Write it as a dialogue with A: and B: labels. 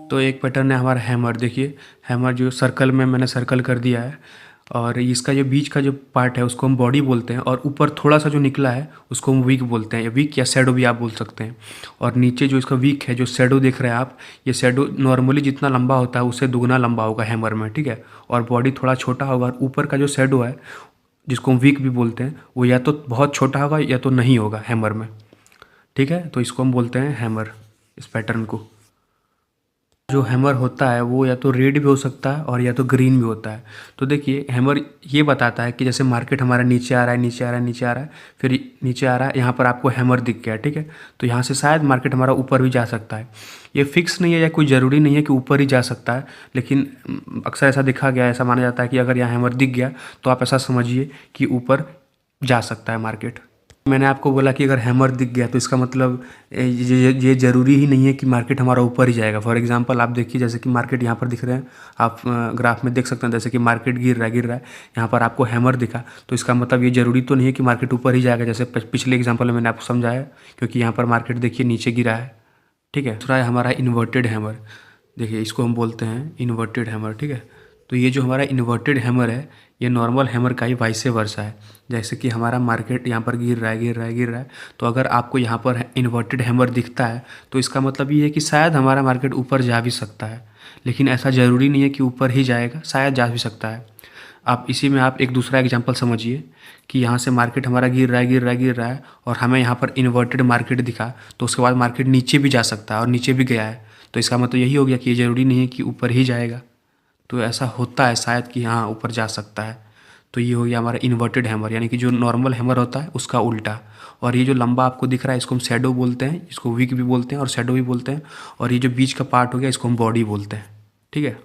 A: तो एक पैटर्न है हमारा हैमर। देखिए हैमर जो सर्कल में मैंने सर्कल कर दिया है, और इसका जो बीच का जो पार्ट है उसको हम बॉडी बोलते हैं, और ऊपर थोड़ा सा जो निकला है उसको हम वीक बोलते हैं, या वीक या शैडो भी आप बोल सकते हैं। और नीचे जो इसका वीक है, जो शैडो देख रहे हैं आप, ये शैडो नॉर्मली जितना लंबा होता है उससे दुगना लंबा होगा हैमर में, ठीक है। और बॉडी थोड़ा छोटा होगा, और ऊपर का जो शैडो है जिसको हम वीक भी बोलते हैं, वो या तो बहुत छोटा होगा या तो नहीं होगा हैमर में, ठीक है। तो इसको हम बोलते हैं हैमर, इस पैटर्न को। जो हैमर होता है वो या तो रेड भी हो सकता है और या तो ग्रीन भी होता है। तो देखिए हैमर ये बताता है कि जैसे मार्केट हमारा नीचे आ रहा है, नीचे आ रहा है, नीचे आ रहा है, फिर नीचे आ रहा है, यहाँ पर आपको हैमर दिख गया, ठीक है। तो यहाँ से शायद मार्केट हमारा ऊपर भी जा सकता है। ये फिक्स नहीं है या कोई ज़रूरी नहीं है कि ऊपर ही जा सकता है, लेकिन अक्सर ऐसा देखा गया है, ऐसा माना जाता है कि अगर यहाँ हैमर दिख गया तो आप ऐसा समझिए कि ऊपर जा सकता है मार्केट। मैंने आपको बोला कि अगर हैमर दिख गया तो इसका मतलब ये ज़रूरी ही नहीं है कि मार्केट हमारा ऊपर ही जाएगा। फॉर एग्जांपल आप देखिए, जैसे कि मार्केट यहाँ पर दिख रहे हैं, आप ग्राफ में देख सकते हैं, जैसे कि मार्केट गिर रहा है, गिर रहा है, यहाँ पर आपको हैमर दिखा, तो इसका मतलब ये ज़रूरी तो नहीं है कि मार्केट ऊपर ही जाएगा, जैसे पिछले एग्जाम्पल में मैंने आपको समझाया। क्योंकि यहाँ पर मार्केट देखिए नीचे गिरा है, ठीक है। दूसरा है हमारा इन्वर्टेड हैमर। देखिए इसको हम बोलते हैं इन्वर्टेड हैमर, ठीक है। तो ये जो हमारा इन्वर्टेड हैमर है, ये नॉर्मल हैमर का ही वाइस वर्सा है। जैसे कि हमारा मार्केट यहाँ पर गिर रहा है, गिर रहा है, गिर रहा है, तो अगर आपको यहाँ पर इन्वर्टेड हैमर दिखता है तो इसका मतलब ये है कि शायद हमारा मार्केट ऊपर जा भी सकता है, लेकिन ऐसा ज़रूरी नहीं है कि ऊपर ही जाएगा, शायद जा भी सकता है। आप इसी में आप एक दूसरा एग्जांपल समझिए कि यहाँ से मार्केट हमारा गिर रहा है, गिर रहा है, गिर रहा है, और हमें यहाँ पर इन्वर्टेड मार्केट दिखा, तो उसके बाद मार्केट नीचे भी जा सकता है, और नीचे भी गया है, तो इसका मतलब यही हो गया कि ये ज़रूरी नहीं है कि ऊपर ही जाएगा। तो ऐसा होता है शायद कि हाँ ऊपर जा सकता है। तो ये हो गया हमारा इन्वर्टेड हैमर, यानी कि जो नॉर्मल हैमर होता है उसका उल्टा। और ये जो लंबा आपको दिख रहा है इसको हम शैडो बोलते हैं, इसको वीक भी बोलते हैं और शैडो भी बोलते हैं। और ये जो बीच का पार्ट हो गया इसको हम बॉडी बोलते हैं, ठीक है।